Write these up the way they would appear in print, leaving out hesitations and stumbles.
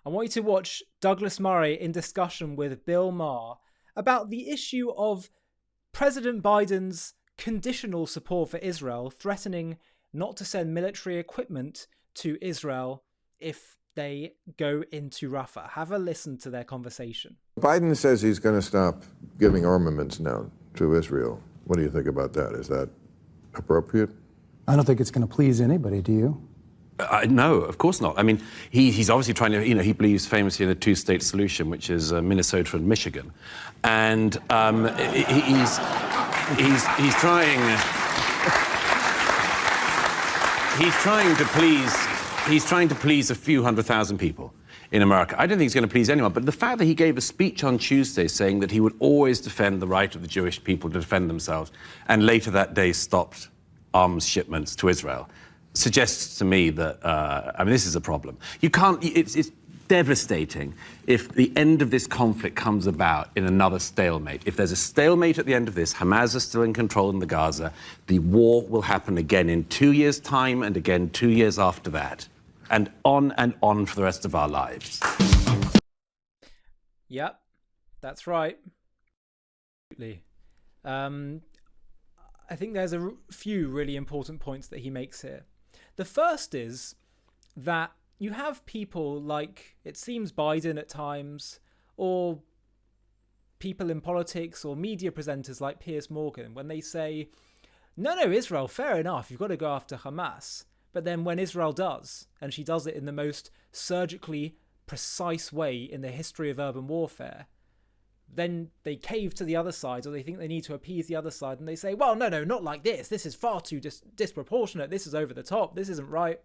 I want you to watch Douglas Murray in discussion with Bill Maher about the issue of President Biden's conditional support for Israel, threatening not to send military equipment to Israel if they go into Rafah. Have a listen to their conversation. Biden says he's going to stop giving armaments now to Israel. What do you think about that? Is that appropriate? I don't think it's going to please anybody, do you? No, of course not. I mean, he's obviously trying to, he believes famously in a two-state solution, which is Minnesota and Michigan. And he's trying to please a few 100,000 people in America. I don't think he's going to please anyone. But the fact that he gave a speech on Tuesday saying that he would always defend the right of the Jewish people to defend themselves, and later that day stopped arms shipments to Israel, suggests to me that, this is a problem. You can't, it's devastating if the end of this conflict comes about in another stalemate. If there's a stalemate at the end of this, Hamas is still in control in the Gaza, the war will happen again in 2 years' time and again 2 years after that, and on for the rest of our lives. Yep, that's right. I think there's a few really important points that he makes here. The first is that you have people like, it seems, Biden at times, or people in politics or media presenters like Piers Morgan, when they say, no, Israel, fair enough, you've got to go after Hamas. But then when Israel does, and she does it in the most surgically precise way in the history of urban warfare, then they cave to the other side, or they think they need to appease the other side, and they say, well, no, not like this. This is far too disproportionate. This is over the top. This isn't right.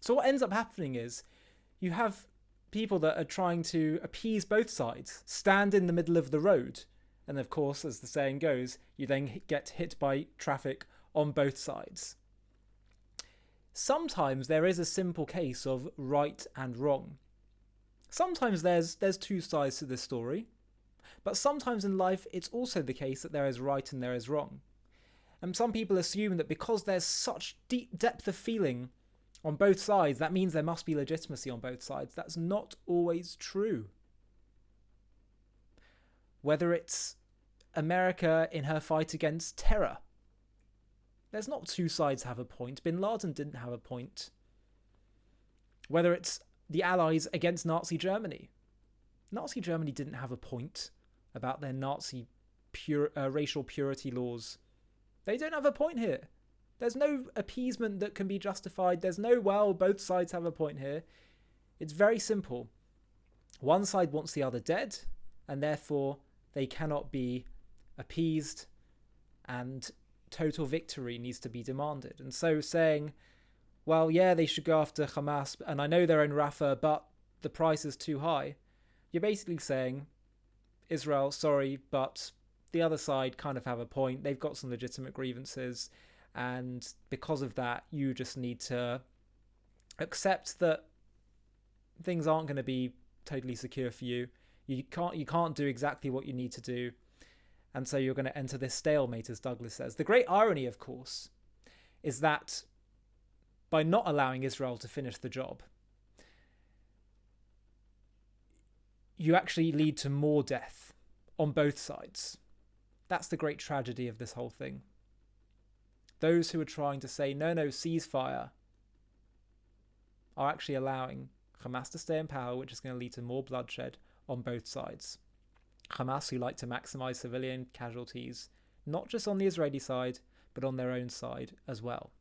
So what ends up happening is you have people that are trying to appease both sides, stand in the middle of the road. And of course, as the saying goes, you then get hit by traffic on both sides. Sometimes there is a simple case of right and wrong. Sometimes there's two sides to this story. But sometimes in life, it's also the case that there is right and there is wrong. And some people assume that because there's such deep depth of feeling on both sides, that means there must be legitimacy on both sides. That's not always true. Whether it's America in her fight against terror, there's not two sides have a point. Bin Laden didn't have a point. Whether it's the Allies against Nazi Germany, Nazi Germany didn't have a point about their Nazi racial purity laws. They don't have a point here. There's no appeasement that can be justified. There's no, well, both sides have a point here. It's very simple. One side wants the other dead, and therefore they cannot be appeased, and total victory needs to be demanded. And so saying, well, yeah, they should go after Hamas, and I know they're in Rafah, but the price is too high. You're basically saying, Israel, sorry, but the other side kind of have a point. They've got some legitimate grievances, and because of that, you just need to accept that things aren't going to be totally secure for you. You can't do exactly what you need to do, and so you're going to enter this stalemate, as Douglas says. The great irony, of course, is that by not allowing Israel to finish the job, you actually lead to more death on both sides. That's the great tragedy of this whole thing. Those who are trying to say, no, ceasefire, are actually allowing Hamas to stay in power, which is going to lead to more bloodshed on both sides. Hamas, who like to maximize civilian casualties, not just on the Israeli side, but on their own side as well.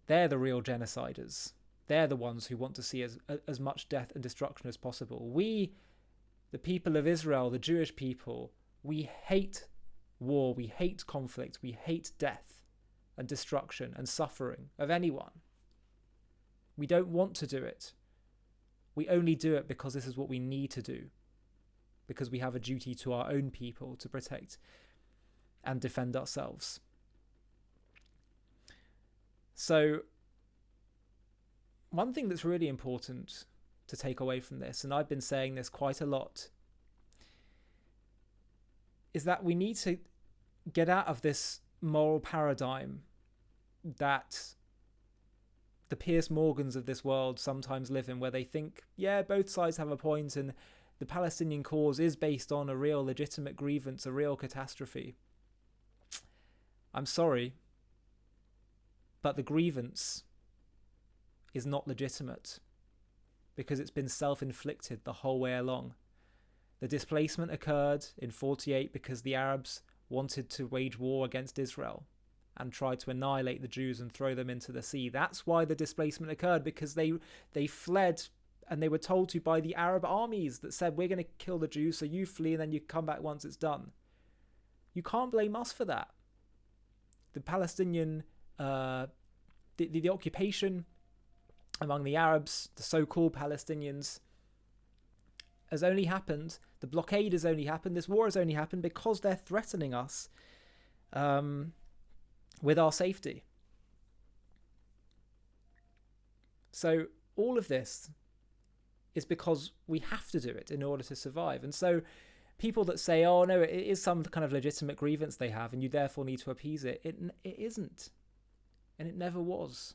They're the real genociders. They're the ones who want to see as much death and destruction as possible. We, the people of Israel, the Jewish people, we hate war, we hate conflict, we hate death and destruction and suffering of anyone. We don't want to do it. We only do it because this is what we need to do, because we have a duty to our own people to protect and defend ourselves. So, one thing that's really important to take away from this, and I've been saying this quite a lot, is that we need to get out of this moral paradigm that the Piers Morgans of this world sometimes live in, where they think, yeah, both sides have a point and the Palestinian cause is based on a real legitimate grievance, a real catastrophe. I'm sorry, but the grievance is not legitimate because it's been self-inflicted the whole way along. The displacement occurred in 48 because the Arabs wanted to wage war against Israel and tried to annihilate the Jews and throw them into the sea. That's why the displacement occurred, because they fled and they were told to by the Arab armies that said, we're going to kill the Jews, so you flee and then you come back once it's done. You can't blame us for that. The Palestinian, the occupation among the Arabs, the so-called Palestinians, has only happened, the blockade has only happened, this war has only happened because they're threatening us with our safety. So all of this is because we have to do it in order to survive. And so people that say, oh no, it is some kind of legitimate grievance they have and you therefore need to appease it, it isn't. And it never was.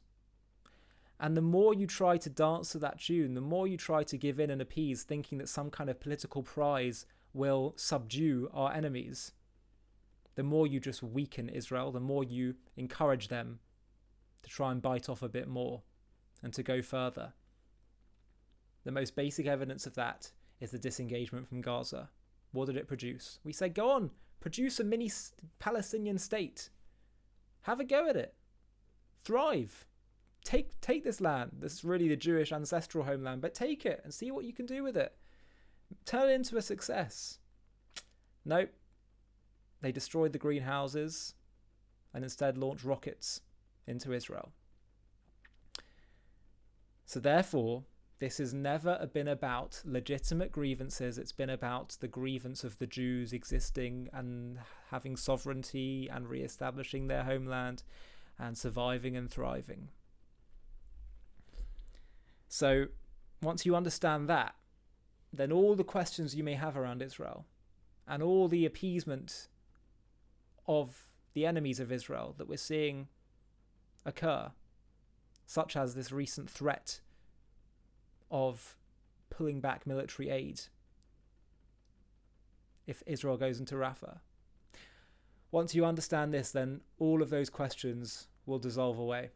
And the more you try to dance to that tune, the more you try to give in and appease, thinking that some kind of political prize will subdue our enemies, the more you just weaken Israel, the more you encourage them to try and bite off a bit more and to go further. The most basic evidence of that is the disengagement from Gaza. What did it produce? We said, go on, produce a mini Palestinian state. Have a go at it. Thrive. Take this land. This is really the Jewish ancestral homeland, but take it and see what you can do with it. Turn it into a success. Nope. They destroyed the greenhouses and instead launched rockets into Israel. So therefore, this has never been about legitimate grievances. It's been about the grievance of the Jews existing and having sovereignty and re-establishing their homeland and surviving and thriving. So once you understand that, then all the questions you may have around Israel and all the appeasement of the enemies of Israel that we're seeing occur, such as this recent threat of pulling back military aid if Israel goes into Rafah. Once you understand this, then all of those questions will dissolve away.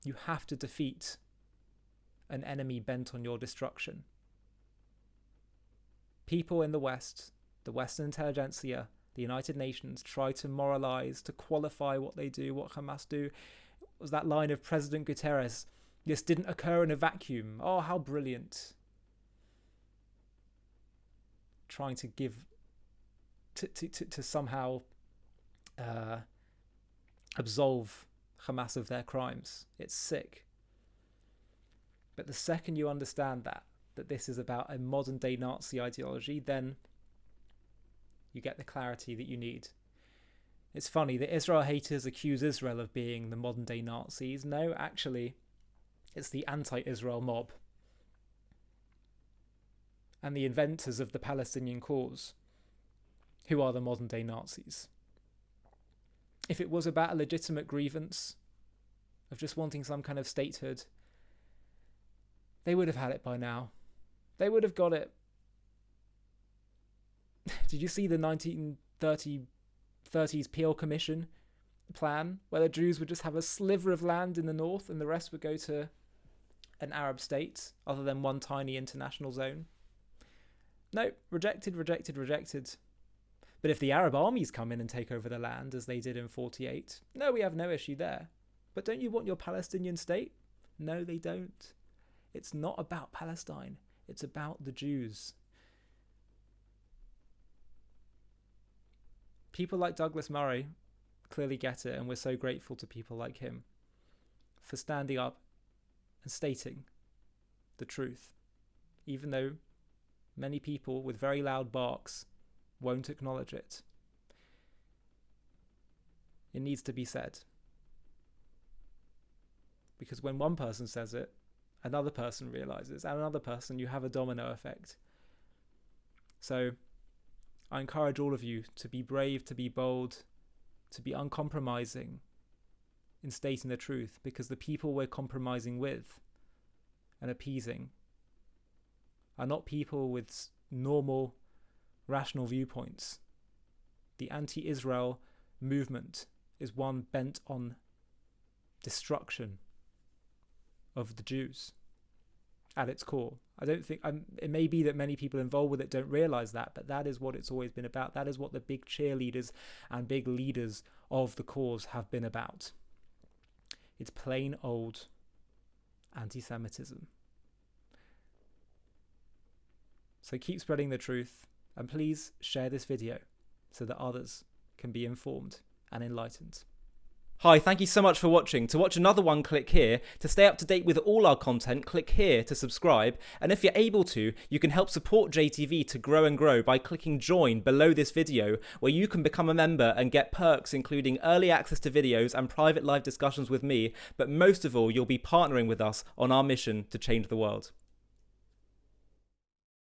You have to defeat an enemy bent on your destruction. People in the West, the Western intelligentsia, the United Nations, try to moralize, to qualify what they do, what Hamas do. It was that line of President Guterres, this didn't occur in a vacuum. Oh, how brilliant. Trying to give, to somehow absolve Hamas of their crimes. It's sick. But the second you understand that this is about a modern day Nazi ideology, then you get the clarity that you need. It's funny that Israel haters accuse Israel of being the modern day Nazis. No, actually, it's the anti-Israel mob and the inventors of the Palestinian cause who are the modern day Nazis. If it was about a legitimate grievance of just wanting some kind of statehood, they would have had it by now. They would have got it. Did you see the 1930s Peel Commission plan, where the Jews would just have a sliver of land in the north and the rest would go to an Arab state, other than one tiny international zone? No, rejected. But if the Arab armies come in and take over the land, as they did in 48, no, we have no issue there. But don't you want your Palestinian state? No, they don't. It's not about Palestine. It's about the Jews. People like Douglas Murray clearly get it, and we're so grateful to people like him for standing up and stating the truth, even though many people with very loud barks won't acknowledge it. It needs to be said. Because when one person says it, another person realizes, and another person, you have a domino effect. So I encourage all of you to be brave, to be bold, to be uncompromising in stating the truth, because the people we're compromising with and appeasing are not people with normal, rational viewpoints. The anti-Israel movement is one bent on destruction of the Jews at its core. I don't think, it may be that many people involved with it don't realise that, but that is what it's always been about. That is what the big cheerleaders and big leaders of the cause have been about. It's plain old anti-Semitism. So keep spreading the truth, and please share this video so that others can be informed and enlightened. Hi, thank you so much for watching. To watch another one, click here. To stay up to date with all our content, click here to subscribe. And if you're able to, you can help support JTV to grow and grow by clicking join below this video, where you can become a member and get perks including early access to videos and private live discussions with me. But most of all, you'll be partnering with us on our mission to change the world.